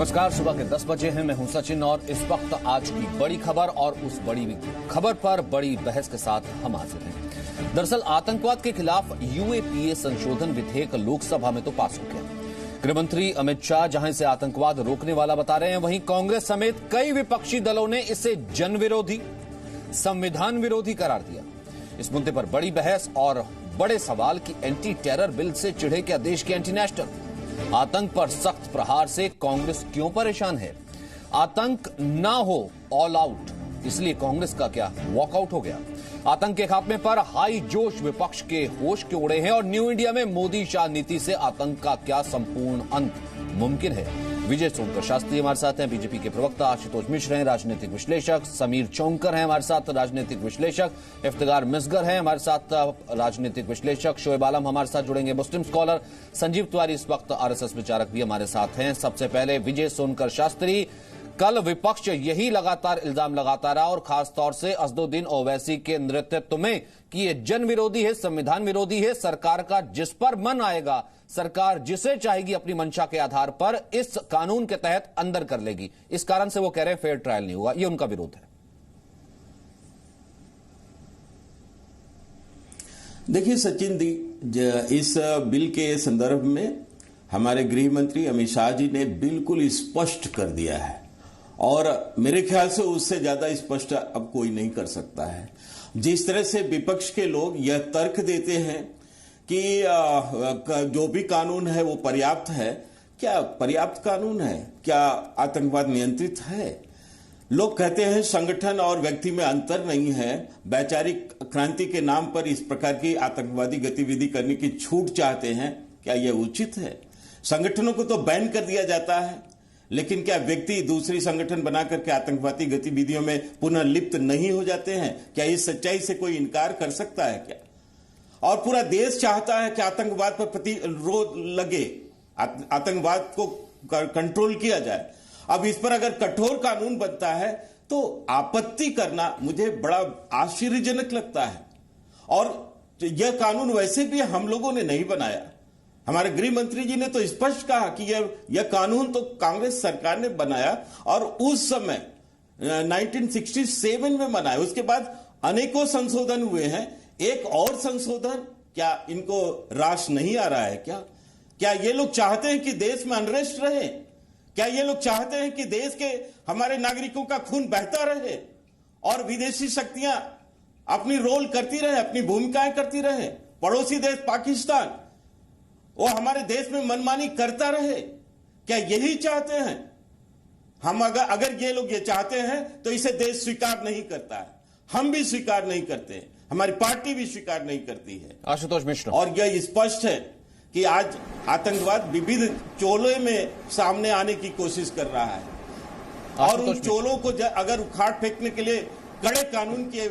नमस्कार, सुबह के 10 बजे हैं। मैं हूं सचिन और इस वक्त आज की बड़ी खबर और उस बड़ी खबर पर बड़ी बहस के साथ हम हाजिर हैं। दरअसल आतंकवाद के खिलाफ यूएपीए संशोधन विधेयक लोकसभा में तो पास हो गया। गृहमंत्री अमित शाह जहां इसे आतंकवाद रोकने वाला बता रहे हैं, वहीं कांग्रेस समेत कई विपक्षी दलों ने इसे जनविरोधी, संविधान विरोधी करार दिया। इस मुद्दे पर बड़ी बहस और बड़े सवाल की एंटी टेरर बिल से चिढ़े क्या देश के एंटी नेशनल? आतंक पर सख्त प्रहार से कांग्रेस क्यों परेशान है? आतंक ना हो ऑल आउट, इसलिए कांग्रेस का क्या वॉकआउट हो गया? आतंक के खात्मे पर हाई जोश विपक्ष के होश के उड़े हैं और न्यू इंडिया में मोदी शाह नीति से आतंक का क्या संपूर्ण अंत मुमकिन है? विजय सोनकर शास्त्री हमारे साथ हैं, बीजेपी के प्रवक्ता आशुतोष मिश्र हैं, राजनीतिक विश्लेषक, समीर चौंकर हैं हमारे साथ, राजनीतिक विश्लेषक, इफ्तिखार मिसगर हैं हमारे साथ, राजनीतिक विश्लेषक, शोएब आलम हमारे साथ जुड़ेंगे, मुस्लिम स्कॉलर संजीव तिवारी इस वक्त आरएसएस विचारक भी हमारे साथ हैं। सबसे पहले विजय सोनकर शास्त्री, कल विपक्ष यही लगातार इल्जाम लगाता रहा और खासतौर से असदुद्दीन ओवैसी के नेतृत्व में कि ये जन विरोधी है, संविधान विरोधी है, सरकार का जिस पर मन आएगा, सरकार जिसे चाहेगी अपनी मंशा के आधार पर इस कानून के तहत अंदर कर लेगी। इस कारण से वो कह रहे हैं फेयर ट्रायल नहीं होगा, ये उनका विरोध है। देखिए सचिन दी, इस बिल के संदर्भ में हमारे गृह मंत्री अमित शाह जी ने बिल्कुल स्पष्ट कर दिया है और मेरे ख्याल से उससे ज्यादा स्पष्ट अब कोई नहीं कर सकता है। जिस तरह से विपक्ष के लोग यह तर्क देते हैं कि जो भी कानून है वो पर्याप्त है, क्या पर्याप्त कानून है? क्या आतंकवाद नियंत्रित है? लोग कहते हैं संगठन और व्यक्ति में अंतर नहीं है, वैचारिक क्रांति के नाम पर इस प्रकार की आतंकवादी गतिविधि करने की छूट चाहते हैं। क्या यह उचित है? संगठनों को तो बैन कर दिया जाता है, लेकिन क्या व्यक्ति दूसरी संगठन बनाकर के आतंकवादी गतिविधियों में पुनः लिप्त नहीं हो जाते हैं? क्या इस सच्चाई से कोई इनकार कर सकता है क्या? और पूरा देश चाहता है कि आतंकवाद पर प्रतिरोध लगे, आतंकवाद को कंट्रोल किया जाए। अब इस पर अगर कठोर कानून बनता है तो आपत्ति करना मुझे बड़ा आश्चर्यजनक लगता है। और यह कानून वैसे भी हम लोगों ने नहीं बनाया। हमारे गृह मंत्री जी ने तो स्पष्ट कहा कि यह कानून तो कांग्रेस सरकार ने बनाया और उस समय 1967 में बनाया। उसके बाद अनेकों संशोधन हुए हैं। एक और संशोधन, क्या इनको रास नहीं आ रहा है क्या? क्या ये लोग चाहते हैं कि देश में अनरेस्ट रहे? क्या ये लोग चाहते हैं कि देश के हमारे नागरिकों का खून बहता रहे और विदेशी शक्तियां अपनी रोल करती रहे, अपनी भूमिकाएं करती रहे? पड़ोसी देश पाकिस्तान वो हमारे देश में मनमानी करता रहे? क्या यही चाहते हैं हम? अगर ये लोग ये चाहते हैं तो इसे देश स्वीकार नहीं करता है, हम भी स्वीकार नहीं करते हैं, हमारी पार्टी भी स्वीकार नहीं करती है। आशुतोष मिश्र, और यह स्पष्ट है कि आज आतंकवाद विविध चोलों में सामने आने की कोशिश कर रहा है और उन चोलों को अगर उखाड़ फेंकने के लिए कड़े कानून की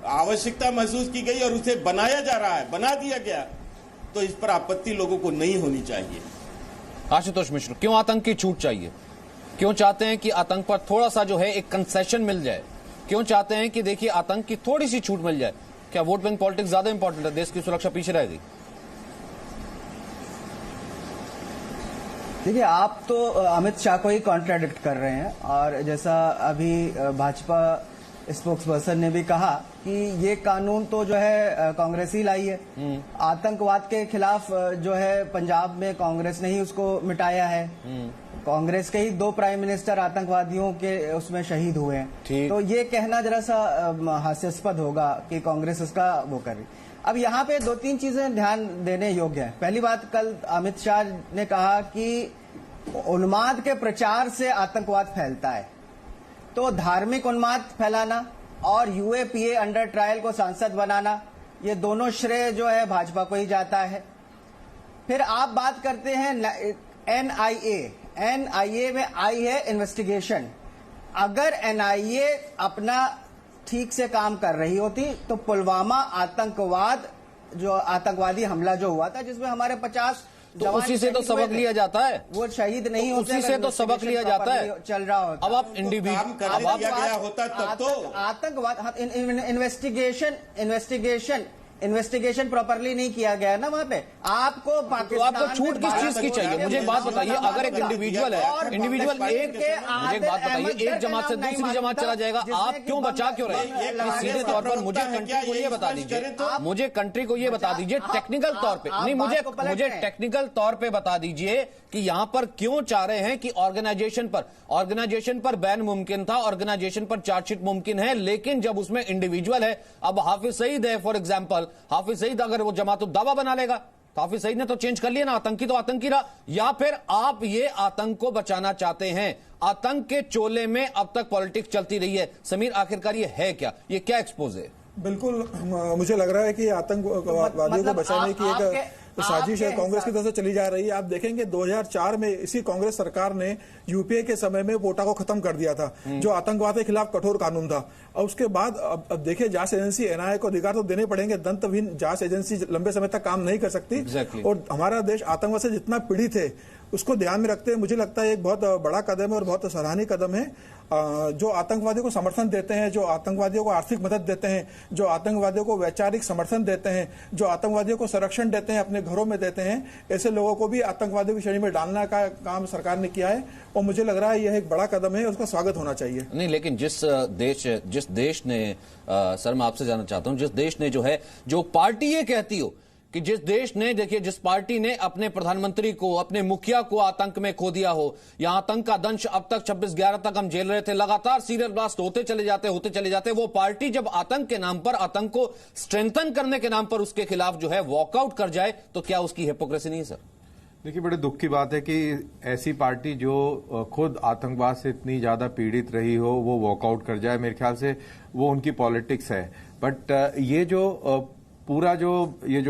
आवश्यकता महसूस की गई और उसे बनाया जा रहा है, बना दिया गया, तो इस पर आपत्ति लोगों को नहीं होनी चाहिए। आशुतोष मिश्र, क्यों आतंक की छूट चाहिए? क्यों चाहते हैं कि आतंक पर थोड़ा सा जो है एक कंसेशन मिल जाए? क्यों चाहते हैं कि देखिए आतंक की थोड़ी सी छूट मिल जाए? क्या वोट बैंक पॉलिटिक्स ज्यादा इंपॉर्टेंट है? देश की सुरक्षा पीछे रह गई? देखिए, आप तो अमित शाह को ही कॉन्ट्राडिक्ट कर रहे हैं और जैसा अभी भाजपा स्पोक्सपर्सन ने भी कहा कि ये कानून तो जो है कांग्रेस ही लाई है। आतंकवाद के खिलाफ जो है पंजाब में कांग्रेस ने ही उसको मिटाया है। कांग्रेस के ही 2 प्राइम मिनिस्टर आतंकवादियों के उसमें शहीद हुए हैं। तो ये कहना जरा सा हास्यास्पद होगा कि कांग्रेस उसका वो कर रही। अब यहाँ पे 2-3 चीजें ध्यान देने योग्य है। पहली बात, कल अमित शाह ने कहा कि उन्माद के प्रचार से आतंकवाद फैलता है। तो धार्मिक उन्माद फैलाना और यूएपीए अंडर ट्रायल को सांसद बनाना, ये दोनों श्रेय जो है भाजपा को ही जाता है। फिर आप बात करते हैं एनआईए में आई है इन्वेस्टिगेशन। अगर एनआईए अपना ठीक से काम कर रही होती तो पुलवामा आतंकवादी हमला जो हुआ था जिसमें हमारे 50 तो उसी से तो सबक लिया जाता है, वो शहीद नहीं होते, उसी से तो सबक लिया जाता है। चल रहा होता। अब आप आतंकवाद इन्वेस्टिगेशन इन्वेस्टिगेशन प्रॉपरली नहीं किया गया है ना वहां पे। आपको तो पाकिस्तान आपको छूट किस चीज की चाहिए? मुझे एक बात बताइए, अगर एक इंडिविजुअल है, इंडिविजुअल मुझे एक बात बताइए, एक जमात से दूसरी जमात चला जाएगा, आप क्यों बचा क्यों रहे? सीधे तौर पर मुझे कंट्री को ये बता दीजिए, मुझे कंट्री को ये बता दीजिए टेक्निकल तौर पे, नहीं मुझे टेक्निकल तौर पे बता दीजिए कि यहां पर क्यों चाह रहे हैं कि ऑर्गेनाइजेशन पर बैन मुमकिन था, ऑर्गेनाइजेशन पर चार्जशीट मुमकिन है, लेकिन जब उसमें इंडिविजुअल है, अब हाफिज सईद है फॉर एग्जांपल, हाफिज सईद अगर वो जमात दावा बना लेगा तो हाफिज सईद ने तो चेंज कर लिया ना, आतंकी तो आतंकी रहा। या फिर आप ये आतंक को बचाना चाहते हैं? आतंक के चोले में अब तक पॉलिटिक्स चलती रही है। समीर, आखिरकार ये है क्या? ये क्या एक्सपोज है? बिल्कुल मुझे लग रहा है कि आतंकवादियों को बचाने की एक साजिश है कांग्रेस की तरफ से चली जा रही है। आप देखेंगे 2004 में इसी कांग्रेस सरकार ने यूपीए के समय में वोटा को खत्म कर दिया था, जो आतंकवाद के खिलाफ कठोर कानून था। और उसके बाद अब देखिए जांच एजेंसी एनआईए को अधिकार तो देने पड़ेंगे, दंतहीन जांच एजेंसी लंबे समय तक काम नहीं कर सकती। और हमारा देश आतंकवाद से जितना पीड़ित है उसको ध्यान में रखते हुए मुझे लगता है एक बहुत बड़ा कदम है और बहुत सराहनीय कदम है। जो आतंकवादियों को समर्थन देते हैं, जो आतंकवादियों को आर्थिक मदद देते हैं, जो आतंकवादियों को वैचारिक समर्थन देते हैं, जो आतंकवादियों को संरक्षण देते हैं, अपने घरों में देते हैं, ऐसे लोगों को भी आतंकवादियों की श्रेणी में डालने का काम सरकार ने किया है और मुझे लग रहा है यह एक बड़ा कदम है, उसका स्वागत होना चाहिए। नहीं, लेकिन जिस देश ने सर मैं आपसे जानना चाहता हूं, जिस देश ने जो पार्टी ये कहती हो कि जिस देश ने, देखिए, जिस पार्टी ने अपने प्रधानमंत्री को, अपने मुखिया को आतंक में खो दिया हो, या आतंक का दंश अब तक 26/11 तक हम झेल रहे थे, लगातार सीरियल ब्लास्ट होते चले जाते, वो पार्टी जब आतंक के नाम पर, आतंक को स्ट्रेंथन करने के नाम पर उसके खिलाफ जो है वॉकआउट कर जाए, तो क्या उसकी हिपोक्रेसी नहीं है? सर देखिए, बड़े दुख की बात है कि ऐसी पार्टी जो खुद आतंकवाद से इतनी ज्यादा पीड़ित रही हो वो वॉकआउट कर जाए। मेरे ख्याल से वो उनकी पॉलिटिक्स है। बट ये जो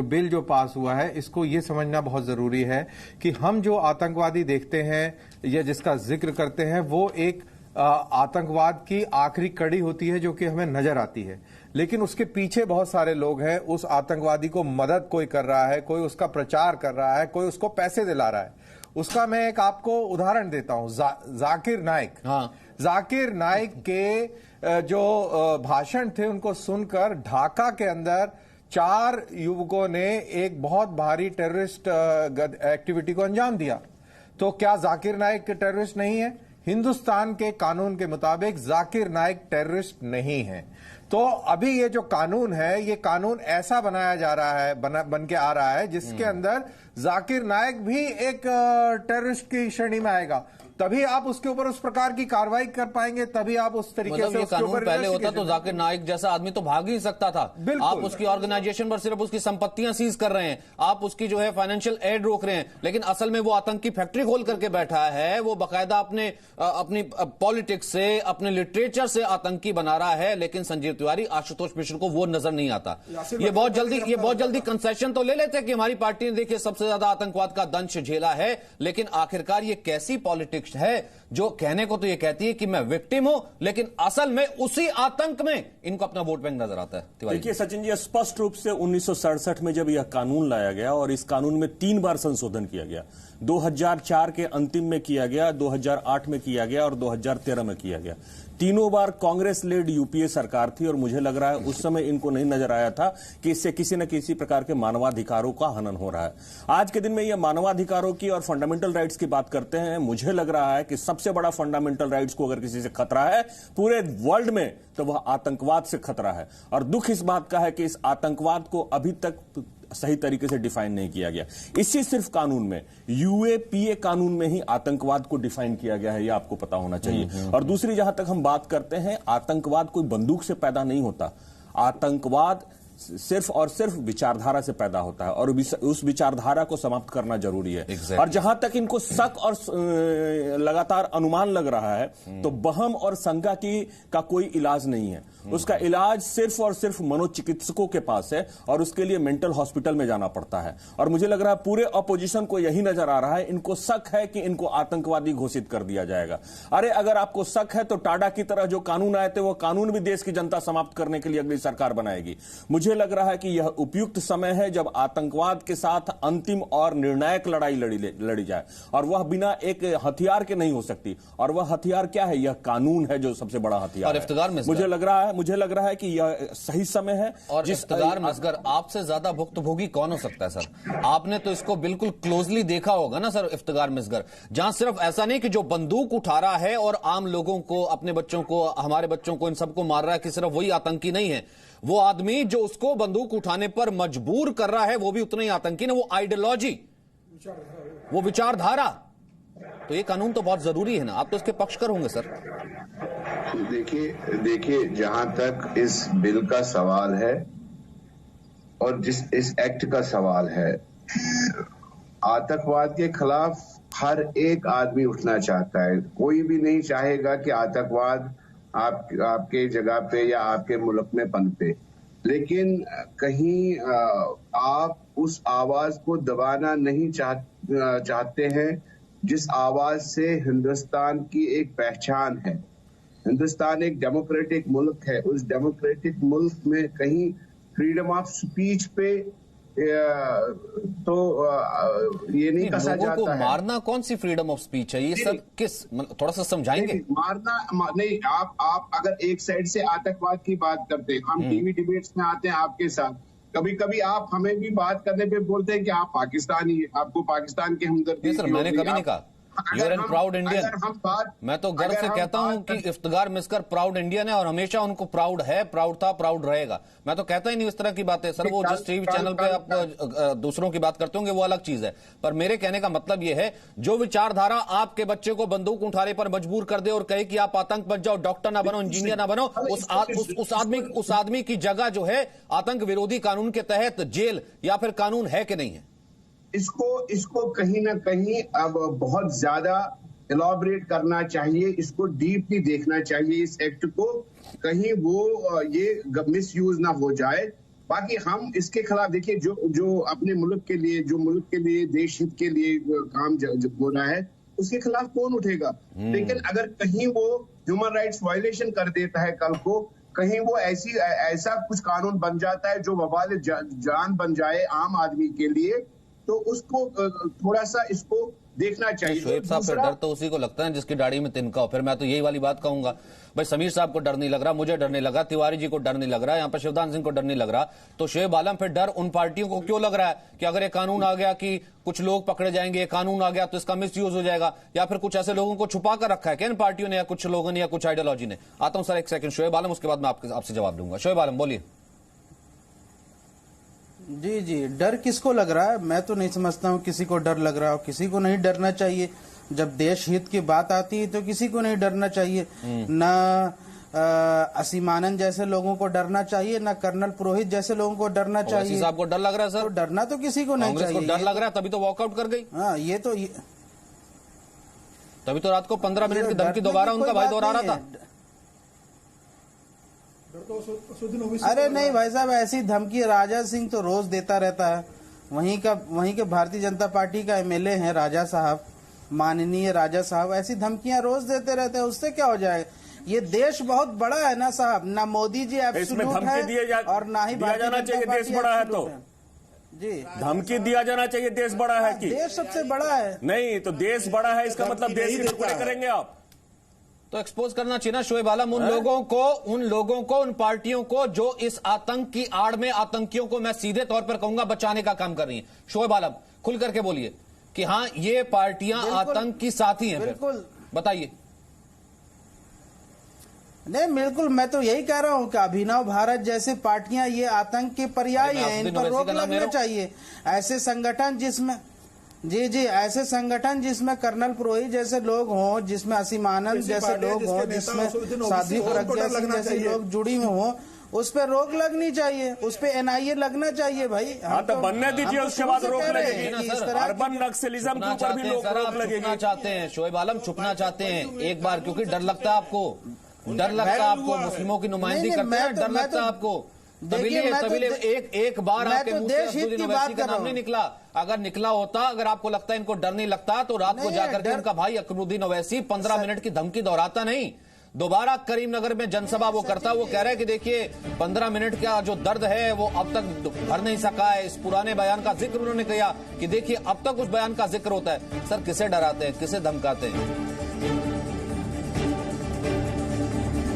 बिल जो पास हुआ है, इसको ये समझना बहुत जरूरी है कि हम जो आतंकवादी देखते हैं या जिसका जिक्र करते हैं, वो एक आतंकवाद की आखिरी कड़ी होती है जो कि हमें नजर आती है, लेकिन उसके पीछे बहुत सारे लोग हैं। उस आतंकवादी को मदद कोई कर रहा है, कोई उसका प्रचार कर रहा है, कोई उसको पैसे दिला रहा है। उसका मैं एक आपको उदाहरण देता हूं, जाकिर नाइक। जाकिर नाइक के जो भाषण थे उनको सुनकर ढाका के अंदर 4 युवकों ने एक बहुत भारी टेररिस्ट एक्टिविटी को अंजाम दिया। तो क्या जाकिर नाइक टेररिस्ट नहीं है? हिंदुस्तान के कानून के मुताबिक जाकिर नाइक टेररिस्ट नहीं है। तो अभी ये जो कानून है, ये कानून ऐसा बनाया जा रहा है, बन के आ रहा है जिसके अंदर जाकिर नाइक भी एक टेररिस्ट की श्रेणी में आएगा। तभी आप उसके ऊपर उस प्रकार की कार्रवाई कर पाएंगे, तभी आप उस तरीके से ये कानून पहले होता तो जाकिर नाइक जैसा आदमी तो भाग ही सकता था। आप उसकी ऑर्गेनाइजेशन पर सिर्फ उसकी संपत्तियां सीज कर रहे हैं, आप उसकी जो है फाइनेंशियल एड रोक रहे हैं, लेकिन असल में वो आतंकी फैक्ट्री खोल करके बैठा है। वो बाकायदा अपनी पॉलिटिक्स से, अपने लिटरेचर से आतंकी बना रहा है। लेकिन संजीव तिवारी, आशुतोष मिश्र को वो नजर नहीं आता। ये बहुत जल्दी कंसेशन तो ले लेते हैं कि हमारी पार्टी ने देखिए सबसे ज्यादा आतंकवाद का दंश झेला है, लेकिन आखिरकार ये कैसी पॉलिटिक्स है जो कहने को तो ये कहती है कि मैं विक्टिम हूं, लेकिन असल में उसी आतंक में इनको अपना वोट बैंक नजर आता है। देखिए सचिन जी, स्पष्ट रूप से 1967 में जब यह कानून लाया गया और इस कानून में 3 बार संशोधन किया गया, 2004 के अंतिम में किया गया, 2008 में किया गया और 2013 में किया गया। तीनों बार कांग्रेस लेड यूपीए सरकार थी और मुझे लग रहा है उस समय इनको नहीं नजर आया था कि इससे किसी न किसी प्रकार के मानवाधिकारों का हनन हो रहा है। आज के दिन में यह मानवाधिकारों की और फंडामेंटल राइट्स की बात करते हैं। मुझे लग रहा है कि सबसे बड़ा फंडामेंटल राइट्स को अगर किसी से खतरा है पूरे वर्ल्ड में, तो वह आतंकवाद से खतरा है। और दुख इस बात का है कि इस आतंकवाद को अभी तक सही तरीके से डिफाइन नहीं किया गया। इसी सिर्फ कानून में, यूएपीए कानून में ही आतंकवाद को डिफाइन किया गया है, यह आपको पता होना चाहिए। और दूसरी, जहां तक हम बात करते हैं, आतंकवाद कोई बंदूक से पैदा नहीं होता। आतंकवाद सिर्फ और सिर्फ विचारधारा से पैदा होता है और उस विचारधारा को समाप्त करना जरूरी है। और जहां तक इनको शक और लगातार अनुमान लग रहा है, तो बहम और शंका का कोई इलाज नहीं है। उसका इलाज सिर्फ और सिर्फ मनोचिकित्सकों के पास है और उसके लिए मेंटल हॉस्पिटल में जाना पड़ता है। और मुझे लग रहा है पूरे अपोजिशन को यही नजर आ रहा है, इनको शक है कि इनको आतंकवादी घोषित कर दिया जाएगा। अरे अगर आपको शक है तो टाडा की तरह जो कानून आए थे वो कानून भी देश की जनता समाप्त करने के लिए अगली सरकार बनाएगी। मुझे मुझे लग रहा है कि यह उपयुक्त समय है जब आतंकवाद के साथ अंतिम और निर्णायक लड़ाई लड़ी जाए, और वह बिना एक हथियार के नहीं हो सकती। और वह हथियार क्या है? यह कानून है जो सबसे बड़ा हथियार और है। इफ्तिखार मिसगर, मुझे लग रहा है कि यह सही समय है। और इफ्तिखार मिसगर, आपसे ज्यादा भुक्तभोगी कौन हो सकता है सर? आपने तो इसको बिल्कुल क्लोजली देखा होगा ना सर, इफ्तिखार मिसगर, जहां सिर्फ ऐसा नहीं कि जो बंदूक उठा रहा है और आम लोगों को, अपने बच्चों को, हमारे बच्चों को, इन सबको मार रहा है, कि सिर्फ वही आतंकी नहीं है, वो आदमी जो उसको बंदूक उठाने पर मजबूर कर रहा है वो भी उतना ही आतंकी ना। वो आइडियोलॉजी, वो विचारधारा। तो ये कानून तो बहुत जरूरी है ना, आप तो इसके पक्षकर होंगे सर। देखिए जहां तक इस बिल का सवाल है और इस एक्ट का सवाल है, आतंकवाद के खिलाफ हर एक आदमी उठना चाहता है। कोई भी नहीं चाहेगा कि आतंकवाद आपके जगह पे या आपके मुल्क में पनपे, लेकिन कहीं आप उस आवाज को दबाना नहीं चाहते हैं जिस आवाज से हिंदुस्तान की एक पहचान है। हिंदुस्तान एक डेमोक्रेटिक मुल्क है, उस डेमोक्रेटिक मुल्क में कहीं फ्रीडम ऑफ स्पीच पे तो ये नहीं कहा जाता है। मारना कौन सी फ्रीडम ऑफ स्पीच है? ये सब किस, थोड़ा सा समझाएंगे? मारना नहीं, आप अगर एक साइड से आतंकवाद की बात करते हैं, हम टीवी डिबेट्स में आते हैं आपके साथ, कभी कभी आप हमें भी बात करने पे बोलते हैं कि आप पाकिस्तानी हैं, आपको पाकिस्तान के हमदर्दी। सर मैंने कभी नहीं कहा यूर एन प्राउड इंडियन। मैं तो गर्व से कहता हूं कि इफ्तिखार मिसगर प्राउड इंडियन है और हमेशा उनको प्राउड है, प्राउड था, प्राउड रहेगा। मैं तो कहता ही नहीं इस तरह की बातें सर। वो जिस टीवी चैनल पे आप दूसरों की बात करते होंगे वो अलग चीज है, पर मेरे कहने का मतलब ये है, जो विचारधारा आपके बच्चे को बंदूक उठाने पर मजबूर कर दे और कहे कि आप आतंक बच जाओ, डॉक्टर ना बनो, इंजीनियर ना बनो, उस आदमी की जगह जो है आतंक विरोधी कानून के तहत जेल या फिर कानून है कि नहीं है? इसको कहीं ना कहीं अब बहुत ज्यादा एलॉबरेट करना चाहिए, इसको डीपली देखना चाहिए इस एक्ट को, कहीं वो ये मिस यूज ना हो जाए। बाकी हम इसके खिलाफ, देखिए जो अपने मुल्क के लिए, जो मुल्क के लिए, देश हित के लिए काम हो रहा है, उसके खिलाफ कौन उठेगा? लेकिन अगर कहीं वो ह्यूमन राइट्स वायलेशन कर देता है कल को, कहीं वो ऐसा कुछ कानून बन जाता है जो वबाल जान बन जाए आम आदमी के लिए, तो उसको थोड़ा सा इसको देखना चाहिए। शोएब साहब का डर तो उसी को लगता है जिसकी दाढ़ी में तिनका हो। फिर मैं तो यही वाली बात कहूंगा, भाई समीर साहब को डर नहीं लग रहा, मुझे डर नहीं लगा, तिवारी जी को डर नहीं लग रहा, यहाँ पर शिवदान सिंह को डर नहीं लग रहा, तो शोएब आलम फिर डर उन पार्टियों को क्यों लग रहा है कि अगर ये कानून आ गया कि कुछ लोग पकड़े जाएंगे, ये कानून आ गया तो इसका मिस यूज हो जाएगा, या फिर कुछ ऐसे लोगों को छुपा कर रखा है क्या इन पार्टियों ने, या कुछ लोगों ने, या कुछ आइडियोलॉजी ने? आता हूं सर एक सेकंड, शोएब आलम, उसके बाद मैं आपसे जवाब दूंगा। शोएब आलम बोलिए। जी, डर किसको लग रहा है? मैं तो नहीं समझता हूँ किसी को डर लग रहा हो, किसी को नहीं डरना चाहिए। जब देश हित की बात आती है तो किसी को नहीं डरना चाहिए, ना असीमानंद जैसे लोगों को डरना चाहिए, ना कर्नल पुरोहित जैसे लोगों को डरना चाहिए। आपको डर लग रहा है सर? तो डरना तो किसी को नहीं चाहिए। डर लग रहा है तभी तो वॉकआउट कर गई। हाँ, तभी तो रात को 15 मिनट की धमकी दोबारा उनका भाई दोहरा रहा था। अरे नहीं भाई साहब, ऐसी धमकी राजा सिंह तो रोज देता रहता है। वहीं के भारतीय जनता पार्टी का एमएलए हैं राजा साहब, माननीय राजा साहब, ऐसी धमकियां रोज देते रहते हैं। उससे क्या हो जाएगा? ये देश बहुत बड़ा है ना साहब, ना मोदी जी एब्सोल्यूट है और ना ही भारतीय जनता पार्टी देश बड़ा है। तो जी धमकी दिया जाना चाहिए, देश बड़ा है कि देश सबसे बड़ा है? नहीं, तो देश बड़ा है इसका मतलब देश के टुकड़े करेंगे आप? तो एक्सपोज करना चाहिए ना शोएब आलम उन लोगों को, उन पार्टियों को जो इस आतंक की आड़ में आतंकियों को, मैं सीधे तौर पर कहूंगा, बचाने का काम कर रही हैं। शोएब आलम खुल करके बोलिए कि हाँ ये पार्टियां आतंक की साथी हैं। बिल्कुल बताइए। नहीं बिल्कुल, मैं तो यही कह रहा हूं कि अभिनव भारत जैसे पार्टियां ये आतंक के पर्याय हैं, इन पर रोक लगना चाहिए। ऐसे संगठन जिसमें जी ऐसे संगठन जिसमें कर्नल पुरोहित जैसे लोग हों, जिसमें असीमानंद जैसे लोग हों, जिसमें साध्वी प्रज्ञा सिंह जैसे लोग जुड़ी हों, उस पर रोक लगनी चाहिए, उस पर एनआईए लगना चाहिए भाई। हाँ तो बनने दीजिए, उसके बाद रोक लगेगी। अर्बन नक्सलिज्म के ऊपर भी रोक लगेगी। चाहते हैं शोएब आलम, छुपना चाहते हैं एक बार, क्योंकि डर लगता है आपको, डर लगता है आपको, मुस्लिमों की नुमाइंदगी करते हैं, डर लगता है आपको। एक बार आपके मुंह से अब्दुल यूनिवर्सिटी का नाम नहीं निकला। अगर निकला होता, अगर आपको लगता है इनको डर नहीं लगता, तो रात को जाकर के इनका भाई अकबरुद्दीन ओवैसी 15 मिनट की धमकी दोहराता नहीं। दोबारा करीमनगर में जनसभा वो करता, वो कह रहा है कि देखिए 15 मिनट का जो दर्द है वो अब तक भर नहीं सका है। इस पुराने बयान का जिक्र उन्होंने किया कि देखिए अब तक उस बयान का जिक्र होता है। सर, किसे डराते हैं, किसे धमकाते हैं?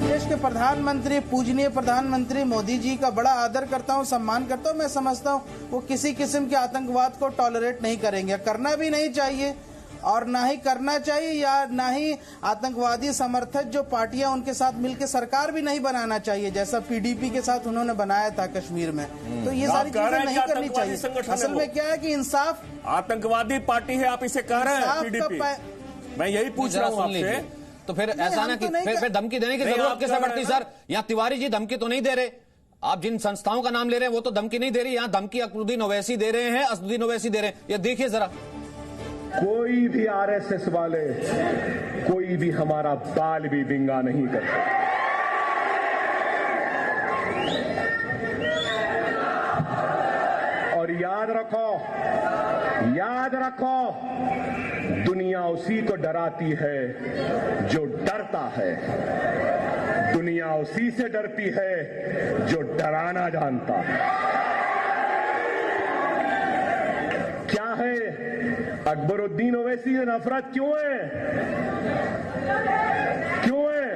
देश के प्रधानमंत्री, पूजनीय प्रधानमंत्री मोदी जी का बड़ा आदर करता हूं, सम्मान करता हूं। मैं समझता हूं वो किसी किस्म के आतंकवाद को टॉलरेट नहीं करेंगे, करना भी नहीं चाहिए और ना ही करना चाहिए, या ना ही आतंकवादी समर्थक जो पार्टियां उनके साथ मिलकर सरकार भी नहीं बनाना चाहिए, जैसा पीडीपी के साथ उन्होंने बनाया था कश्मीर में। तो ये सारी चीजें नहीं करनी चाहिए। असल में क्या है कि इंसाफ, आतंकवादी पार्टी है, आप इसे कह रहे हैं पीडीपी। मैं यही पूछ रहा हूँ आपसे। तो फिर ऐसा ना कि फिर धमकी देने की जरूरत किसे पड़ती? सर, यहाँ तिवारी जी धमकी तो नहीं दे रहे। आप जिन संस्थाओं का नाम ले रहे हैं वो तो धमकी नहीं दे रही। यहाँ धमकी अकबरुद्दीन ओवैसी दे रहे हैं, असदुद्दीन ओवैसी दे रहे हैं। ये देखिए जरा। कोई भी आरएसएस वाले, कोई भी हमारा बाल भी विंगा नहीं करता। और याद रखो, दुनिया उसी को डराती है जो डरता है। दुनिया उसी से डरती है जो डराना जानता है। क्या है अकबरुद्दीन ओवैसी से नफरत क्यों है? क्यों है?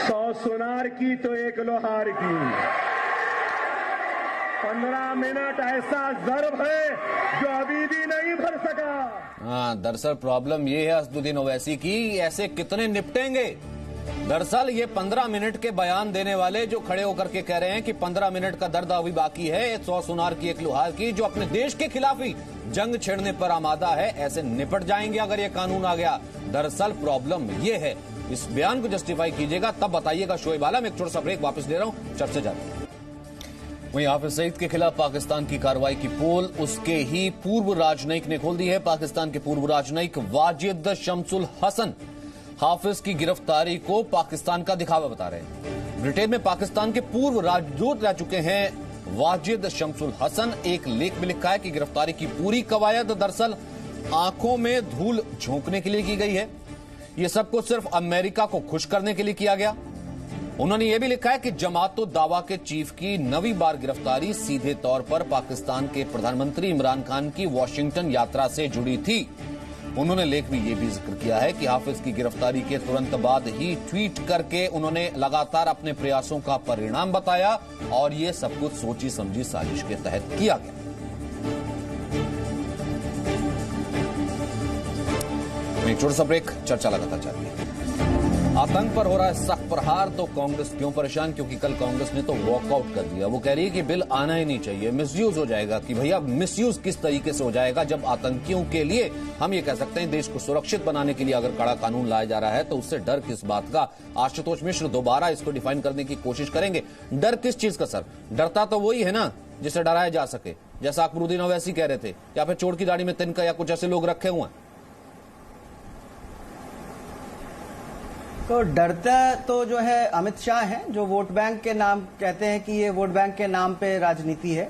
सौ सुनार की तो एक लोहार की। 15 मिनट ऐसा ज़र्ब है जो अभी भी नहीं भर सका। हाँ, दरअसल प्रॉब्लम ये है असदुद्दीन ओवैसी की, ऐसे कितने निपटेंगे? दरअसल ये 15 मिनट के बयान देने वाले जो खड़े होकर के कह रहे हैं कि 15 मिनट का दर्द अभी बाकी है, 100 सुनार की एक लोहार की, जो अपने देश के खिलाफ ही जंग छेड़ने पर आमादा है, ऐसे निपट जाएंगे अगर ये कानून आ गया। दरअसल प्रॉब्लम ये है। इस बयान को जस्टिफाई कीजिएगा तब बताइएगा। शोएब आलम, एक छोटा सा ब्रेक, वापस ले रहा हूं, चर्चा जारी। वहीं हाफिज सईद के खिलाफ पाकिस्तान की कार्रवाई की पोल उसके ही पूर्व राजनयिक ने खोल दी है। पाकिस्तान के पूर्व राजनयिक वाजिद शमसुल हसन हाफिज की गिरफ्तारी को पाकिस्तान का दिखावा बता रहे हैं। ब्रिटेन में पाकिस्तान के पूर्व राजदूत रह चुके हैं वाजिद शमसुल हसन। एक लेख में लिखा है कि गिरफ्तारी की पूरी कवायद दरअसल आंखों में धूल झोंकने के लिए की गई है। ये सब कुछ सिर्फ अमेरिका को खुश करने के लिए किया गया। उन्होंने ये भी लिखा है कि जमातो दावा के चीफ की नवी बार गिरफ्तारी सीधे तौर पर पाकिस्तान के प्रधानमंत्री इमरान खान की वॉशिंगटन यात्रा से जुड़ी थी। उन्होंने लेख में यह भी जिक्र किया है कि हाफिज की गिरफ्तारी के तुरंत बाद ही ट्वीट करके उन्होंने लगातार अपने प्रयासों का परिणाम बताया और ये सब कुछ सोची समझी साजिश के तहत किया गया। एक छोटा सा ब्रेक, चर्चा लगातार जारी है। आतंक पर हो रहा है सख्त प्रहार, तो कांग्रेस क्यों परेशान? क्योंकि कल कांग्रेस ने तो वॉकआउट कर दिया। वो कह रही है कि बिल आना ही नहीं चाहिए, मिसयूज हो जाएगा। कि भैया मिसयूज किस तरीके से हो जाएगा जब आतंकियों के लिए, हम ये कह सकते हैं देश को सुरक्षित बनाने के लिए अगर कड़ा कानून लाया जा रहा है तो उससे डर किस बात का? आशुतोष मिश्र दोबारा इसको डिफाइन करने की कोशिश करेंगे। डर किस चीज का सर? डरता तो वही है ना जिसे डराया जा सके, जैसा अकबरुद्दीन ओवैसी कह रहे थे, या फिर चोर की दाढ़ी में तिनका या कुछ ऐसे लोग रखे हुए हैं। तो डरता तो जो है अमित शाह हैं, जो वोट बैंक के नाम कहते हैं कि ये वोट बैंक के नाम पे राजनीति है।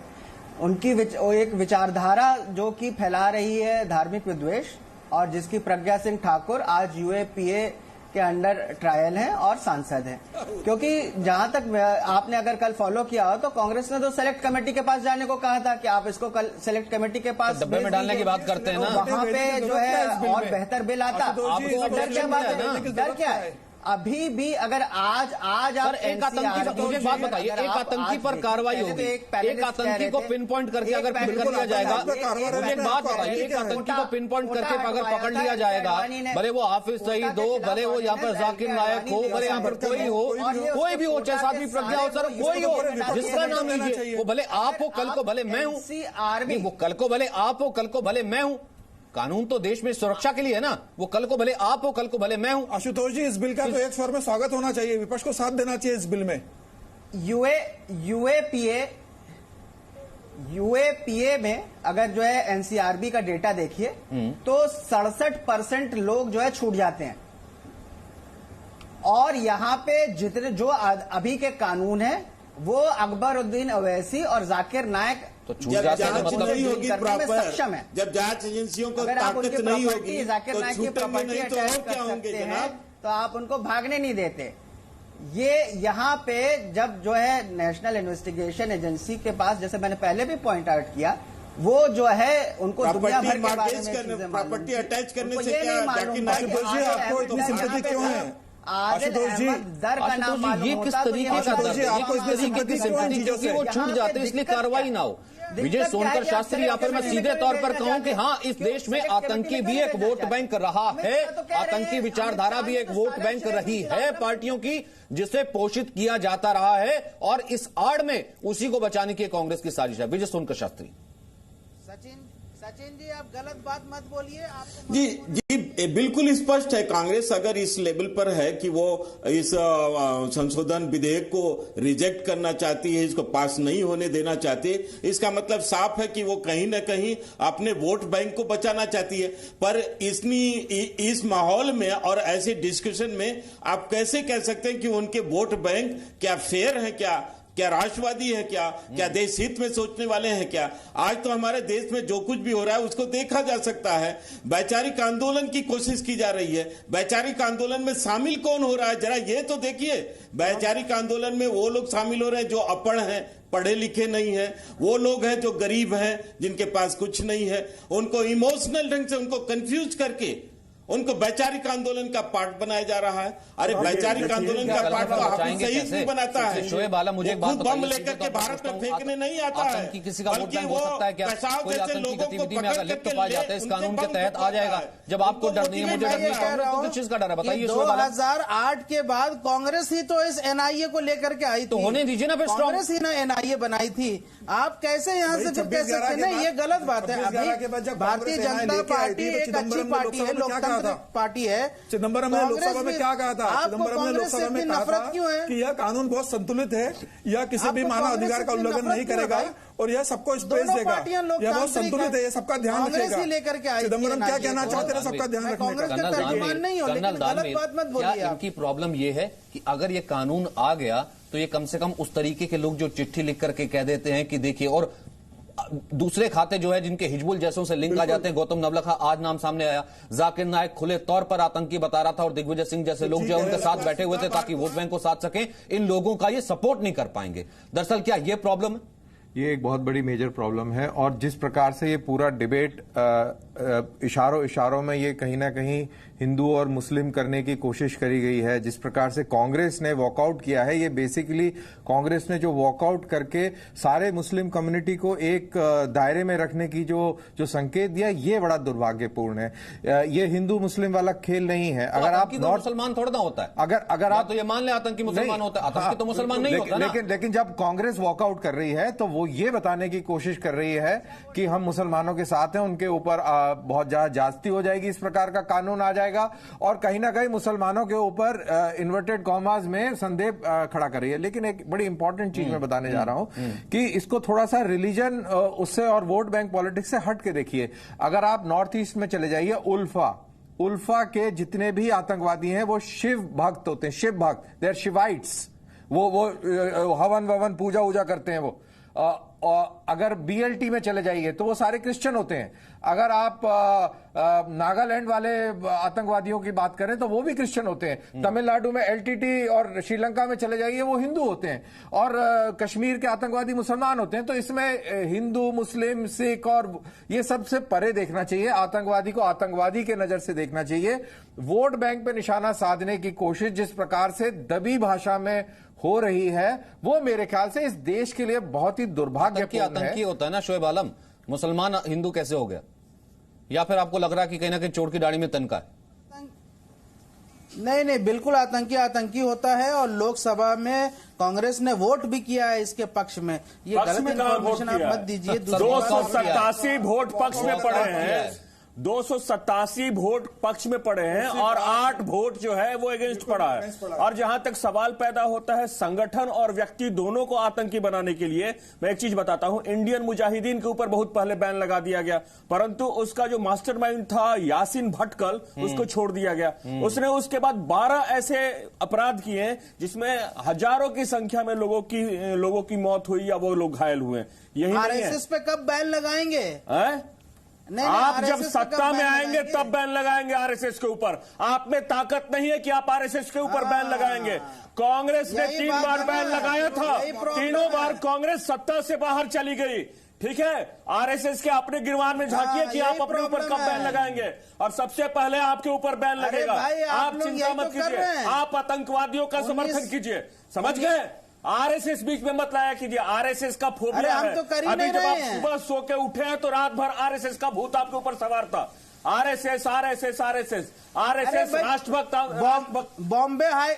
उनकी एक विचारधारा जो कि फैला रही है धार्मिक विद्वेष, और जिसकी प्रज्ञा सिंह ठाकुर आज यूएपीए के अंडर ट्रायल हैं और सांसद हैं। क्योंकि जहां तक आपने अगर कल फॉलो किया हो तो कांग्रेस ने तो सेलेक्ट कमेटी के पास जाने को कहा था कि आप इसको कल सेलेक्ट कमेटी के पास डब्बे में डालने की बात करते हैं ना, वहां पे जो है और बेहतर बिल आता। आपको डर क्या बात है? डर क्या है? अभी भी अगर आज आप एक आतंकी पर, मुझे बात बताइए, एक आतंकी पर कार्रवाई होगी, एक आतंकी को पिन पॉइंट करके अगर पकड़ लिया जाएगा, मुझे एक बात बताइए, एक आतंकी को पिन पॉइंट करके अगर पकड़ लिया जाएगा, भले वो हाफिज सईद हो, भले वो यहाँ पर जाकिर नायक हो, भले यहाँ पर कोई हो, कोई भी हो, चाहे साध्वी प्रज्ञा हो, सर कोई हो, जिसका नाम लीजिए, वो भले आप हो, कल को भले मैं हूँ, वो कल को भले आप हो, कल को भले मैं हूँ। कानून तो देश में सुरक्षा के लिए है ना, वो कल को भले आप हो, कल को भले मैं हूं। आशुतोष जी, इस बिल का तो एक स्वर में स्वागत होना चाहिए, विपक्ष को साथ देना चाहिए इस बिल में। यूएपीए में अगर जो है एनसीआरबी का डेटा देखिए तो 67% लोग जो है छूट जाते हैं। और यहां पे जितने जो अभी के कानून है वो अकबरुद्दीन अवैसी और जाकिर नायक तो छूट जाते हैं, मतलब नहीं होगी प्रॉपर, सक्षम है। जब जांच एजेंसियों को अगर आप उनकी ताकत नहीं होगी प्रॉपर्टी जाकिर तो नायक की छूटेंगे प्रॉपर्टी नहीं तो अटैच और क्या कर होंगे सकते हैं, जनाब? तो आप उनको भागने नहीं देते। ये यहाँ पे जब जो है नेशनल इन्वेस्टिगेशन एजेंसी के पास, जैसे मैंने पहले भी पॉइंट आउट किया, वो जो है उनको दुनिया भर के बारे में प्रॉपर्टी अटैच करने से ये क्या नहीं मालूम था कि आपको इतनी सिंपैथी क्यों है? आदिल अहमद दर का नाम मालूम ये किस होता तो तरीके ये का होता। दर्द है? आपको किस तरीके की सिंपैथी, क्योंकि वो छूट जाते हैं इसलिए कार्रवाई ना हो। विजय सोनकर शास्त्री, यहाँ पर मैं सीधे तौर पर कहूं कि हाँ, इस देश में आतंकी भी एक वोट बैंक रहा है, आतंकी विचारधारा भी एक वोट बैंक रही है पार्टियों की, जिसे पोषित किया जाता रहा है, और इस आड़ में उसी को बचाने की कांग्रेस की साजिश है। विजय सोनकर शास्त्री। सचिन जी, आप गलत बात मत बोलिए। आपको जी बिल्कुल स्पष्ट है, कांग्रेस अगर इस लेवल पर है कि वो इस संशोधन विधेयक को रिजेक्ट करना चाहती है, इसको पास नहीं होने देना चाहती है, इसका मतलब साफ है कि वो कहीं ना कहीं अपने वोट बैंक को बचाना चाहती है। पर इस माहौल में और ऐसे डिस्कशन में आप कैसे कह सकते हैं कि उनके वोट बैंक क्या फेयर है, क्या राष्ट्रवादी है, क्या देश हित में सोचने वाले हैं? क्या आज तो हमारे देश में जो कुछ भी हो रहा है उसको देखा जा सकता है। वैचारिक आंदोलन की कोशिश की जा रही है, वैचारिक आंदोलन में शामिल कौन हो रहा है जरा ये तो देखिए। वैचारिक आंदोलन में वो लोग शामिल हो रहे हैं जो अपढ़ हैं, पढ़े लिखे नहीं है, वो लोग हैं जो गरीब हैं, जिनके पास कुछ नहीं है, उनको इमोशनल ढंग से उनको कंफ्यूज करके उनको वैचारिक आंदोलन का पार्ट बनाया जा रहा है। अरे वैचारिक आंदोलन का पार्ट तो हाफिज सईद भी बनाता है। शोएब आलम, मुझे एक बात बताइए, बम लेकर के भारत में फेंकने नहीं आता है, आतंकी किसी का वोट बैंक हो सकता है क्या? कोई आतंकी गतिविधि में अगर लिप्त पाया जाता है, इस कानून के तहत आ जाएगा। जब आपको डर नहीं है, मुझे डर नहीं है, तो किस चीज का डर है बताइए? 2008 के बाद कांग्रेस ही तो इस एनआईए को लेकर के आई थी, तो होने दीजिए ना फिर। कांग्रेस ही ना एनआईए बनाई थी। आप कैसे यहाँ से फिर कह सकते? नहीं, ये गलत बात है। अभी भारतीय जनता पार्टी एक अच्छी पार्टी है, लोकतांत्रिक पार्टी है। चिदम्बरम ने लोकसभा में क्या कहा था? चिदम्बरम ने लोकसभा में कहा था क्यों है कि यह कानून बहुत संतुलित है, यह किसी भी मानव अधिकार का उल्लंघन नहीं करेगा और यह सबको स्पेस देगा, यह बहुत संतुलित है, यह सबका ध्यान रखेगा। चिदम्बरम क्या कहना चाहते हैं? सबका ध्यान रखने का। कर्नल दानवे, इनकी प्रॉब्लम यह है कि अगर ये कानून आ गया तो ये कम से कम उस तरीके के लोग जो चिट्ठी लिख करके कह देते हैं कि देखिए, और दूसरे खाते जो है जिनके हिजबुल जैसों से लिंक आ जाते हैं, गौतम नवलखा आज नाम सामने आया, जाकिर नायक खुले तौर पर आतंकी बता रहा था, और दिग्विजय सिंह जैसे लोग जो है उनके साथ बैठे हुए थे ताकि वोट बैंक को साथ सकें, इन लोगों का ये सपोर्ट नहीं कर पाएंगे। दरअसल क्या ये प्रॉब्लम है? ये एक बहुत बड़ी मेजर प्रॉब्लम है, और जिस प्रकार से ये पूरा डिबेट इशारों में ये कहीं ना कहीं हिंदू और मुस्लिम करने की कोशिश करी गई है, जिस प्रकार से कांग्रेस ने वॉकआउट किया है, ये बेसिकली कांग्रेस ने जो वॉकआउट करके सारे मुस्लिम कम्युनिटी को एक दायरे में रखने की जो संकेत दिया, ये बड़ा दुर्भाग्यपूर्ण है। ये हिंदू मुस्लिम वाला खेल नहीं है। तो अगर आप मुसलमान थोड़ा ना होता है, अगर आप तो ये मान ले आतंकी मुसलमान होता है, आतंकी तो मुसलमान नहीं होता ना। लेकिन जब कांग्रेस वॉकआउट कर रही है तो वो ये बताने की कोशिश कर रही है कि हम मुसलमानों के साथ हैं, उनके ऊपर बहुत ज्यादा ज्यादती हो जाएगी, इस प्रकार का कानून आ जाएगा, और कहीं ना कहीं मुसलमानों के ऊपर इन्वर्टेड कॉमास में संदेह खड़ा कर रही है। लेकिन एक बड़ी इंपॉर्टेंट चीज मैं बताने जा रहा हूं कि इसको थोड़ा सा रिलीजन उससे और वोट बैंक पॉलिटिक्स से हट के देखिए। अगर आप नॉर्थ ईस्ट में चले जाइए, उल्फा के जितने भी आतंकवादी हैं वो शिव भक्त होते हैं, शिव भक्त, दे आर शिवाइट्स। वो हवन ववन पूजा वूजा करते हैं वो। अगर बीएलटी में चले जाइए तो वो सारे क्रिश्चियन होते हैं। अगर आप नागालैंड वाले आतंकवादियों की बात करें तो वो भी क्रिश्चियन होते हैं। तमिलनाडु में एलटीटी और श्रीलंका में चले जाइए वो हिंदू होते हैं, और कश्मीर के आतंकवादी मुसलमान होते हैं। तो इसमें हिंदू, मुस्लिम, सिख और ये सबसे परे देखना चाहिए। आतंकवादी को आतंकवादी के नजर से देखना चाहिए। वोट बैंक पे निशाना साधने की कोशिश जिस प्रकार से दबी भाषा में हो रही है, वो मेरे ख्याल से इस देश के लिए बहुत ही दुर्भाग्यपूर्ण है। आतंकी होता है ना शोएब आलम, मुसलमान हिंदू कैसे हो गया? या फिर आपको लग रहा है कि कहीं ना कहीं चोर की दाढ़ी में तनका है? नहीं, बिल्कुल आतंकी होता है, और लोकसभा में कांग्रेस ने वोट भी किया है इसके पक्ष में। ये गलत इन्फॉर्मेशन आप मत दीजिए। 287 वोट पक्ष में पड़े हैं, 287 वोट पक्ष में पड़े हैं और 8 वोट जो है वो अगेंस्ट पड़ा है। और जहां तक सवाल पैदा होता है संगठन और व्यक्ति दोनों को आतंकी बनाने के लिए, मैं एक चीज बताता हूं, इंडियन मुजाहिदीन के ऊपर बहुत पहले बैन लगा दिया गया, परंतु उसका जो मास्टरमाइंड था यासीन भटकल, उसको छोड़ दिया गया। उसने उसके बाद 12 ऐसे अपराध किए जिसमें हजारों की संख्या में लोगों की मौत हुई या वो लोग घायल हुए। यही आरएसएस पे कब बैन लगाएंगे? नहीं, आप जब सत्ता में आएंगे तब बैन लगाएंगे आरएसएस के ऊपर। आप में ताकत नहीं है कि आप आरएसएस के ऊपर बैन लगाएंगे। कांग्रेस ने 3 बार बैन लगाया था, तीनों बार कांग्रेस सत्ता से बाहर चली गई। ठीक है, आरएसएस के अपने गिरवान में झांकिए कि आप अपने ऊपर कब बैन लगाएंगे, और सबसे पहले आपके ऊपर बैन लगेगा। आप चिंता मत कीजिए, आप आतंकवादियों का समर्थन कीजिए, समझ गए? आरएसएस बीच में मत लाया कीजिए, आरएसएस का फोबिया है। अभी जब आप सुबह सो के उठे हैं तो रात भर आरएसएस का भूत आपके ऊपर सवार था। आरएसएस आरएसएस आरएसएस आरएसएस राष्ट्रभक्त। बॉम्बे हाई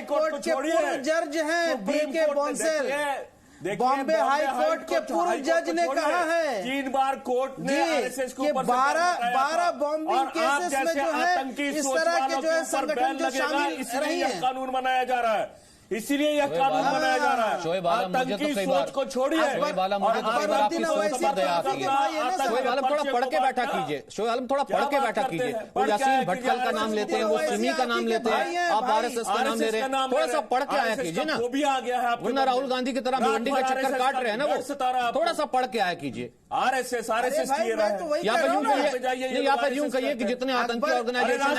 कोर्ट के पूर्व जज हैं बीके बॉन्सेल। बॉम्बे हाई कोर्ट के पूर्व जज ने कहा है 3 बार कोर्ट ने आरएसएस के ऊपर 12 बॉम्बिंग केसेस में जो है इस तरह के जो है संगठन जो शामिल रही है। कानून बनाया जा रहा है, इसीलिए यह कानून बनाया जा रहा है। शोएब आलम, मुझे तो कई बार को छोड़िए, शोएब आलम, मुझे तो कई बार आपकी सोच पर दया आती है। शोएब आलम थोड़ा पढ़ के बैठा कीजिए, शोएब आलम थोड़ा पढ़ के बैठा कीजिए। वो यासीन भटकल का नाम लेते हैं, वो सिमी का नाम लेते हैं, आप आरएसएस का नाम ले रहे हैं। थोड़ा सा पढ़ के आया कीजिए ना, वो भी आ गया है। वरना राहुल गांधी की तरह भिवंडी का चक्कर काट रहे हैं ना वो, थोड़ा सा पढ़ के आया कीजिए। आरएसएस किए रहा है। यहाँ पर यूं कहिए कि जितने आतंकी ऑर्गेनाइजेशन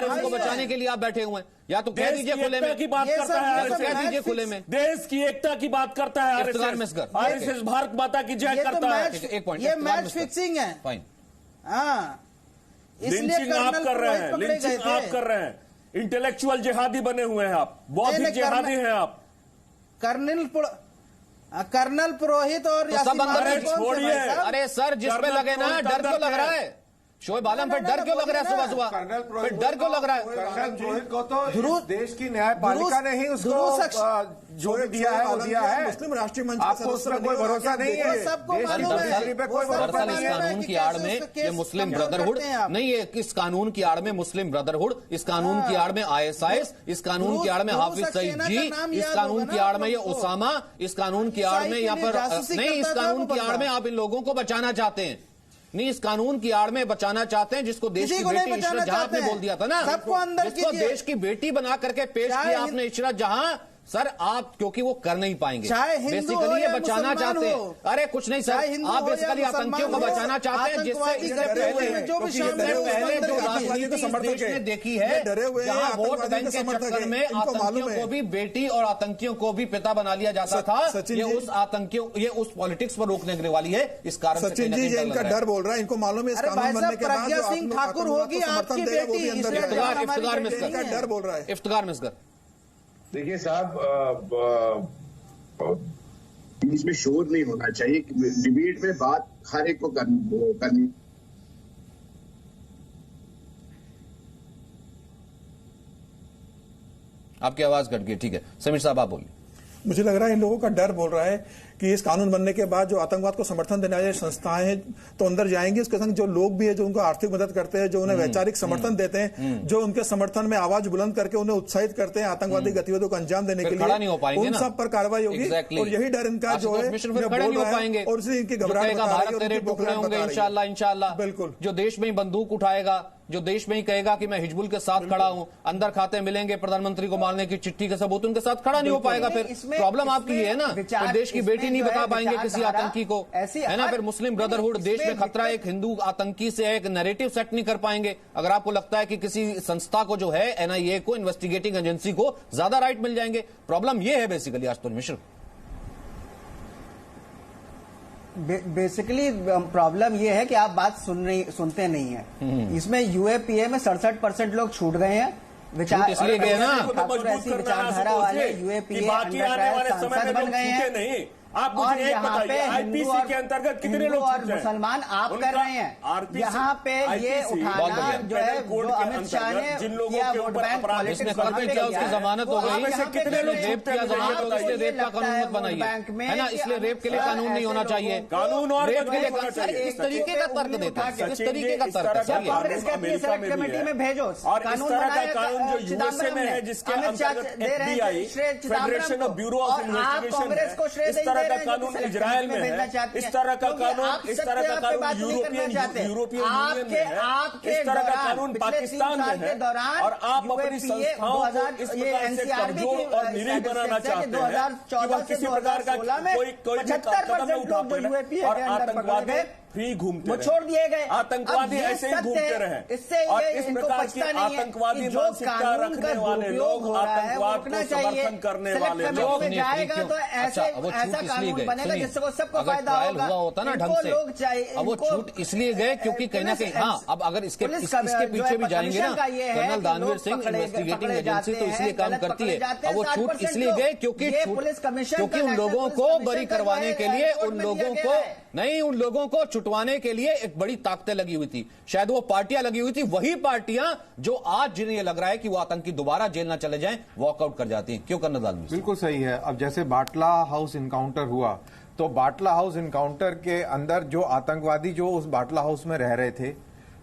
उनको बचाने के लिए आप बैठे हुए हैं, या तो कह दीजिए खुले में की बात करता है, कह दीजिए खुले में देश की एकता की बात करता है आरएसएस, भारत माता की जय करता है। एक पॉइंट, ये मैच फिक्सिंग है। फाइन, हाँ, लिंचिंग आप कर रहे हैं, लिंचिंग आप कर रहे हैं, इंटेलेक्चुअल जिहादी बने हुए हैं आप, बौद्धिक जिहादी हैं आप। कर्नल पुरोहित और सब अंदर छोड़िए। अरे सर, जिसपे लगे ना, डर क्यों लग रहा है? शोएब आलम पे डर क्यों लग रहा है? सुबह सुबह फिर डर क्यों लग रहा है? कर्नल पुरोहित को तो देश की न्यायपालिका ने ही उसको जो दिया है वो दिया है। मुस्लिम राष्ट्रीय मंच आपको उस पर कोई भरोसा नहीं है? दरअसल इस कानून की आड़ में ये मुस्लिम ब्रदरहुड नहीं है, इस कानून की आड़ में मुस्लिम ब्रदरहुड, इस कानून की आड़ में आईएसआईएस, इस कानून की आड़ में हाफिज सईद जी, इस कानून की आड़ में ये उसामा, इस कानून की आड़ में यहाँ पर नहीं, इस कानून की आड़ में आप इन लोगों को बचाना चाहते हैं। नहीं, इस कानून की आड़ में बचाना चाहते हैं जिसको देश की बेटी इशरत जहां आपने बोल दिया था ना, जिसको देश की बेटी बना करके पेश किया आपने इशरत जहां। सर आप क्योंकि वो कर नहीं पाएंगे, बेसिकली ये बचाना चाहते हैं। अरे कुछ नहीं सर, आप बेसिकली आतंकियों को बचाना चाहते हैं, जिससे इससे पहले जो राजनीति देश ने देखी है, जहां वोट बैंक के चक्कर में आतंकियों को भी बेटी और आतंकियों को भी पिता बना लिया जाता था, ये उस आतंकियों, ये उस पॉलिटिक्स पर रोकने के वाली है। इस कारण सचिन जी ये इनका डर बोल रहा है, इनको मालूम है इस कानून बनने के बाद प्रज्ञा सिंह ठाकुर होगी आपकी बेटी, इफ्तिखार मिस्कर, डर बोल रहा है। इफ्तिखार मिस्कर, देखिए साहब, इसमें शोध नहीं होना चाहिए, डिबेट में बात हर एक को करनी। आपकी आवाज कट गई, ठीक है समीर साहब आप बोलिए। मुझे लग रहा है इन लोगों का डर बोल रहा है कि इस कानून बनने के बाद जो आतंकवाद को समर्थन देने वाली संस्थाएं हैं तो अंदर जाएंगी, उसके संग जो लोग भी है जो उनको आर्थिक मदद करते हैं, जो उन्हें वैचारिक समर्थन देते हैं, जो उनके समर्थन में आवाज बुलंद करके उन्हें उत्साहित करते हैं आतंकवादी गतिविधियों को अंजाम देने के लिए, उन सब पर कार्रवाई होगी। और यही डर इनका जो है और इसलिए इनकी घबराहट इंशाल्लाह। बिल्कुल, जो देश में ही बंदूक उठाएगा, जो देश में ही कहेगा कि मैं हिजबुल के साथ खड़ा हूं, अंदर खाते मिलेंगे प्रधानमंत्री को मारने की चिट्ठी के सबूत, उनके साथ खड़ा नहीं हो पाएगा। फिर प्रॉब्लम आपकी है ना, फिर देश की बेटी नहीं बता पाएंगे किसी आतंकी को, है ना। फिर मुस्लिम ब्रदरहुड, देश में खतरा एक हिंदू आतंकी से एक नैरेटिव सेट नहीं कर पाएंगे। अगर आपको लगता है कि किसी संस्था को जो है एनआईए को, इन्वेस्टिगेटिंग एजेंसी को ज्यादा राइट मिल जाएंगे, प्रॉब्लम यह है बेसिकली आशुतोष मिश्र। बेसिकली प्रॉब्लम ये है कि आप बात सुनते नहीं है। इसमें यूएपीए में 67% लोग छूट गए हैं, विचार इसलिए गए ना, ऐसी विचारधारा वाले यूएपीए अंडर सांसद बन गए हैं। आप मुझे और एक यहाँ पे बताइए, हिंदू IPC के अंतर्गत कितने हिंदू लोग और छूट रहे हैं? मुसलमान आप कर रहे हैं। यहाँ पे ये उठाना जो है, जो अमित शाह ने जिन लोगों किया के वोट ऊपर बैंक अपराध पॉलिटिक्स जिसने वहाँ कत्ल पे किया किया उसकी है। जमानत हो वो गई, आप यहाँ पे कितने लोग रेप किया जमानत हो गई, इसलिए रेप का कानून मत बनाइए, है ना? इसलिए रेप के लिए कानून नहीं होना चाहिए, कानून और रेप के लिए होना चाहिए। इस तरीके का तर्क देते हैं, इस तरीके का तर्क है कांग्रेस कहती है सेलेक्ट कमेटी में भेजो, और इस कानून तरह का बनाया कानून जो यूएसए में है, जिसके अंतर्गत FBI, federation of bureau of investigation है, इस तरह का कानून इजराइल में है, इस तरह का कानून यूरोपियन यूनियन में है, इस तरह का कानून पाकिस्तान में है, और आप अपनी संस्थाओं को इस प्रकार से कमजोर और निरीह बनाना चाहते हैं कि वह किसी प्रकार का कोई भी कदम न उठा पाए और आतंकवादी फ्री घूमते वो छोड़ दिए गए, आतंकवादी ऐसे ही घूमते रहे। इससे और ये इस इनको प्रकार की पछता नहीं है आतंकवादी कि जो मानसिकता कानून रखने का वाले दुरुपयोग लोग, हो रहा है, वो आतंकवाद रुकना को चाहिए। समर्थन करने सेलेक्ट वाले कमेटी लोग में जाएगा तो ऐसा कानून बनेगा जिससे सबको फायदा हुआ होता ना ढंग से, अब वो छूट इसलिए गए क्योंकि कहीं ना कहीं, हाँ, अब अगर इसके पीछे भी जाएंगे ना, कर्नल दानवीर सिंह इन्वेस्टिगेटिंग एजेंसी तो इसलिए काम करती है, अब वो छूट इसलिए गए क्योंकि उन लोगों को बरी करवाने के लिए, उन लोगों को छुटवाने के लिए एक बड़ी ताकतें लगी हुई थी, शायद वो पार्टियां लगी हुई थी, वही पार्टियां जो आज जिन्हें ये लग रहा है कि वो आतंकी दोबारा जेल ना चले जाएं, वॉकआउट कर जाती हैं। क्यों कर्नल दानवीर? बिल्कुल सही है। अब जैसे बाटला हाउस इनकाउंटर हुआ, तो बाटला हाउस इनकाउंटर के अंदर जो आतंकवादी जो उस बाटला हाउस में रह रहे थे,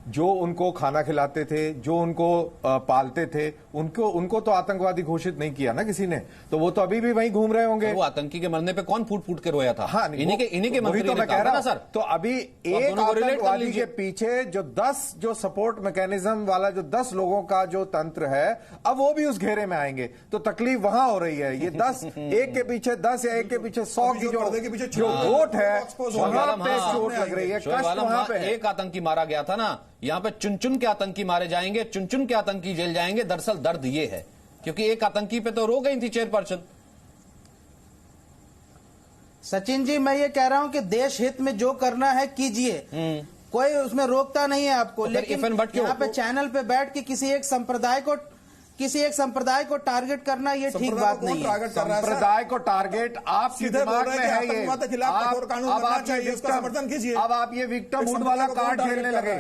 जो उनको खाना खिलाते थे, जो उनको पालते थे, उनको तो आतंकवादी घोषित नहीं किया ना किसी ने, तो वो तो अभी भी वहीं घूम रहे होंगे। वो आतंकी के मरने पे कौन फूट फूट के रोया था? हाँ, इन्हीं के मंत्री तो मैं कह रहा हूं सर। तो अभी एक आतंकवादी के पीछे जो 10 जो सपोर्ट मैकेनिज्म वाला जो 10 लोगों का जो तंत्र है, अब वो भी उस घेरे में आएंगे, तो तकलीफ वहां हो रही है। ये 10 एक के पीछे 10 या एक के पीछे 100 की जो वोट है, वहां पे चोट लग रही है, कष्ट वहां पे। एक आतंकी मारा गया था ना, यहां पे चुन चुन के आतंकी मारे जाएंगे, चुन चुन के आतंकी जेल जाएंगे। दरअसल दर्द ये है क्योंकि एक आतंकी पे तो रो गई थी चेयरपर्सन। सचिन जी, मैं ये कह रहा हूं कि देश हित में जो करना है कीजिए, कोई उसमें रोकता नहीं है आपको, लेकिन यहाँ पे चैनल पे बैठ के किसी एक संप्रदाय को टारगेट करना ये ठीक बात नहीं है। संप्रदाय को टारगेट आपके दिमाग में है ये, अब आप ये विक्टिम हुड वाला कार्ड खेलने लगे,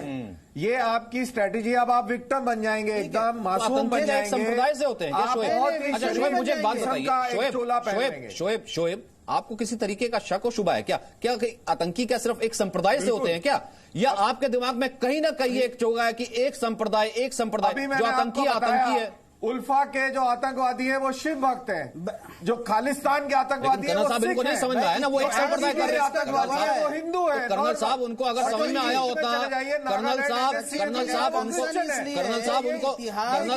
ये आपकी स्ट्रेटेजी। अब आप विक्टिम बन जाएंगे, एकदम मासूम बन जाएंगे। संप्रदाय से होते हैं क्या शोएब? अच्छा शोएब, मुझे एक बात बताइए, शोएब आपको किसी तरीके का शक और शुबा है क्या? क्या आतंकी क्या सिर्फ एक संप्रदाय से होते हैं क्या, या आपके दिमाग में कहीं ना कहीं एक चोगा है कि एक संप्रदाय जो आतंकी है? उल्फा के जो आतंकवादी है वो शिव भक्त हैं, जो खालिस्तान के आतंकवादी है वो साहब इनको नहीं समझ में आया ना, वो एक संप्रदाय कर रहे हैं, आतंकवादी है वो हिंदू है। कर्नल साहब उनको अगर समझ में आया होता, कर्नल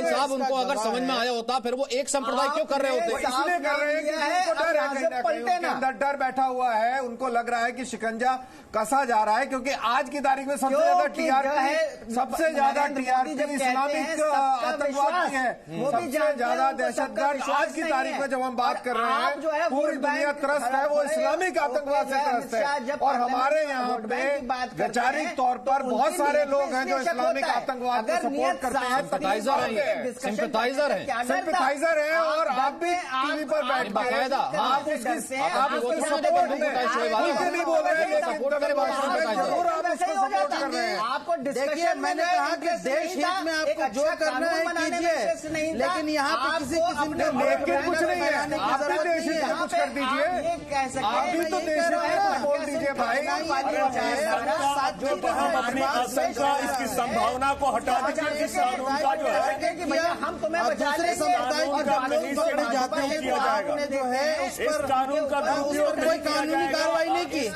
साहब उनको अगर समझ में आया होता, फिर वो एक संप्रदाय क्यों कर रहे होते? इसलिए कर रहे हैं कि उनको डर है, कहीं ना कहीं उनके अंदर डर बैठा हुआ है, उनको लग रहा है कि शिकंजा कसा जा रहा है, क्योंकि आज की तारीख में सबसे ज्यादा टीआरपी इस्लामिक आतंकवादी है, सबसे ज्यादा दहशतगर्द आज की तारीख में जब हम बात कर रहे हैं, पूरी दुनिया त्रस्त है, वो इस्लामिक आतंकवाद से त्रस्त है। और हमारे यहाँ पे वैचारिक तौर पर बहुत सारे लोग हैं जो इस्लामिक आतंकवाद को सपोर्ट करते हैं, सिंपैथाइजर हैं, और आप भी टीवी पर बैठ बाकायदा आप उसकी सपोर्ट नहीं बोल रहे हैं, जरूर आप उसको सपोर्ट कर रहे हैं। आपको देखिए, मैंने कहा कि देश हित में आपको जो करना है कीजिए, लेकिन यहाँ पे किसी किस्म के लेकिन कुछ नहीं है, आप भी देश हित में कुछ कर दीजिए, आप भी तो देश हित में कुछ बोल दीजिए भाई। जो हम अपनी आशंका, इसकी संभावना को हटा दीजिए, इस कानून का जो है हम तुम्हें बचा दूसरे संप्रदाय को जब लोग पकड़े जाते हैं तो आपने जो है उस पर कोई कानूनी कार्रवाई नहीं की,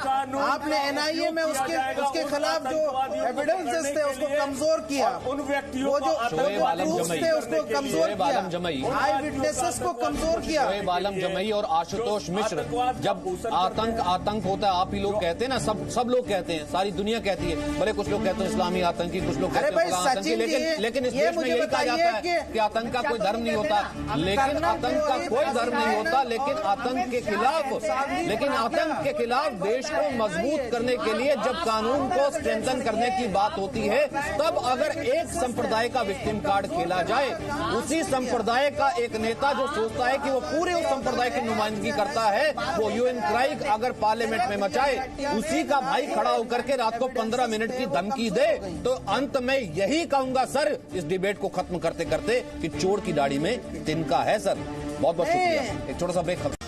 आपने एनआईए में उसके खिलाफ जो एविडेंसेस थे उसको कमजोर किया, उन व्यक्तियों वो जो प्रूफ थे उसको कमजोर किया, आई विटनेसेस को कमजोर किया। शोएब आलम जमई और आशुतोष मिश्र, जब आतंक होता है, आप ही लोग कहते हैं ना, सब लोग कहते हैं, सारी दुनिया कहती है, भले कुछ लोग कहते हैं इस्लामी आतंकी, कुछ लोग कहते हैं आतंकी, लेकिन इस देश में यही कहा जाता है कि आतंक का कोई धर्म नहीं होता, लेकिन आतंक का कोई धर्म नहीं होता, लेकिन आतंक के खिलाफ देश को मजबूत करने के लिए जब कानून को स्ट्रेंथन करने की बात होती है, तब अगर एक संप्रदाय का विक्टिम कार्ड खेला जाए, उसी संप्रदाय का एक नेता जो सोचता है कि वो पूरे उस संप्रदाय की नुमाइंदगी करता है, वो यूएन क्राइक अगर पार्लियामेंट में मचाए, उसी का भाई खड़ा होकर के रात को 15 मिनट की धमकी दे, तो अंत में यही कहूंगा सर, इस डिबेट को खत्म करते करते कि चोर की दाढ़ी में तिनका है सर। बहुत बहुत शुक्रिया। एक छोटा सा ब्रेक।